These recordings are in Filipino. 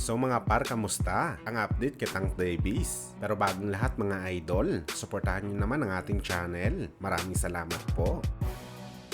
So mga par, kamusta? Ang update kay Tank Davis. Pero bagong lahat mga idol, suportahan nyo naman ang ating channel. Maraming salamat po.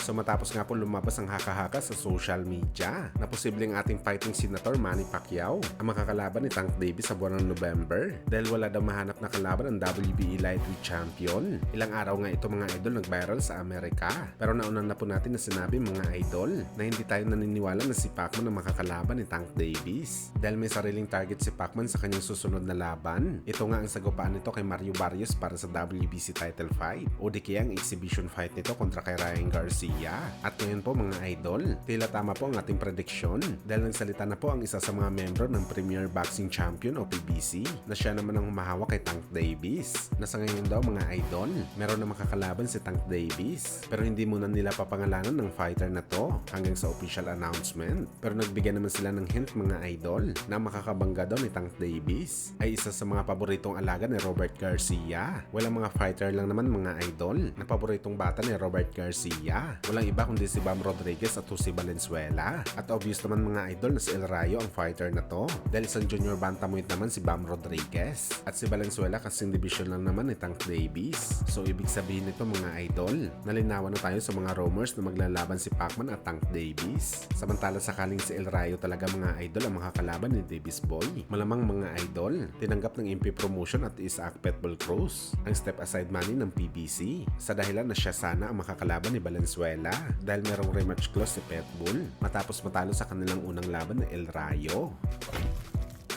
So matapos nga po lumabas ang haka-haka sa social media na posibleng ating fighting senator Manny Pacquiao ang makakalaban ni Tank Davis sa buwan ng November dahil wala daw mahanap na kalaban ang WBE Lightweight Champion. Ilang araw nga ito mga idol nag-viral sa Amerika, pero nauna na po natin na sinabi mga idol na hindi tayo naniniwala na si Pacman ang makakalaban ni Tank Davis dahil may sariling target si Pacman sa kanyang susunod na laban. Ito nga ang sagupaan nito kay Mario Barrios para sa WBC title fight o di kaya ang exhibition fight nito kontra kay Ryan Garcia. At ngayon po mga idol, tila tama po ang ating prediksyon dahil nagsalita na po ang isa sa mga membro ng Premier Boxing Champion o PBC na siya naman ang humahawak kay Tank Davis. Na sa ngayon daw mga idol, meron na makakalaban si Tank Davis pero hindi muna nila papangalanan ng fighter na to hanggang sa official announcement. Pero nagbigay naman sila ng hint mga idol na makakabangga daw ni Tank Davis ay isa sa mga paboritong alaga ni Robert Garcia. Walang mga fighter lang naman mga idol na paboritong bata ni Robert Garcia. Walang iba kundi si Bam Rodriguez at si Valenzuela. At obvious naman mga idol na si El Rayo ang fighter na to dahil isang junior bantamweight naman si Bam Rodriguez at si Valenzuela kasing division lang naman ni Tank Davis. So ibig sabihin nito mga idol, nalinawan na tayo sa mga rumors na maglalaban si Pacman at Tank Davis. Samantala sakaling si El Rayo talaga mga idol ang makakalaban ni Davis Boy, malamang mga idol, tinanggap ng MP Promotion at Isaac Pitbull Cruz ang step aside money ng PBC sa dahilan na siya sana ang makakalaban ni Valenzuela dahil merong rematch clause si Pitbull matapos matalo sa kanilang unang laban na El Rayo.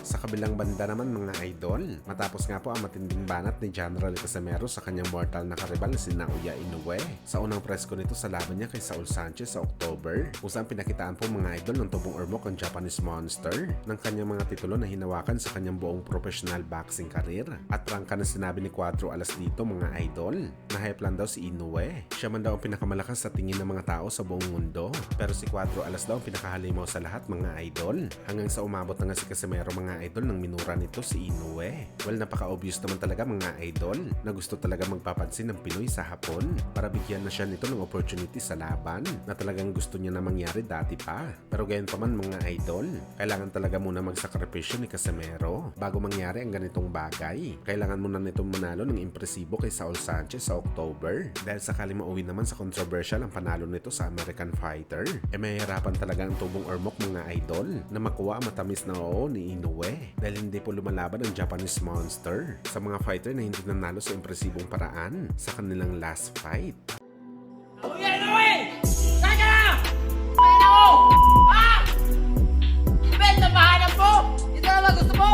Sa kabilang banda naman mga idol, matapos nga po ang matinding banat ni General Casimero sa kanyang mortal na karibal na si Naoya Inoue sa unang presko nito sa laban niya kay Saul Sanchez sa October, kung saan pinakitaan po mga idol ng tubong ormok ang Japanese Monster ng kanyang mga titulo na hinawakan sa kanyang buong professional boxing career. At prangka na sinabi ni Cuadro Alas dito mga idol na hype lang daw si Inoue. Siya man daw ang pinakamalakas sa tingin ng mga tao sa buong mundo, pero si Cuadro Alas daw ang pinakahalimaw sa lahat mga idol hanggang sa umabot na nga si Casimero mga idol nang minura nito si Inoue. Well, napaka-obvious naman talaga mga idol na gusto talaga magpapansin ng Pinoy sa Hapon para bigyan na siya nito ng opportunity sa laban na talagang gusto niya na mangyari dati pa. Pero gayon pa man mga idol, kailangan talaga muna magsakripisyo ni Casimero bago mangyari ang ganitong bagay. Kailangan muna nitong manalo ng impresibo kay Saul Sanchez sa October dahil sakali mauwi naman sa controversial ang panalo nito sa American Fighter, mahihirapan talaga ang tubong ormok mga idol na makuha ang matamis na oo ni Inoue dahil hindi po lumalaban ang Japanese Monster sa mga fighter na hindi nanalo sa impresibong paraan sa kanilang last fight. Oh, yan na eh! Saan ka na? Saan ako? Ha? Ben, napahanap mo? Ito naman gusto mo?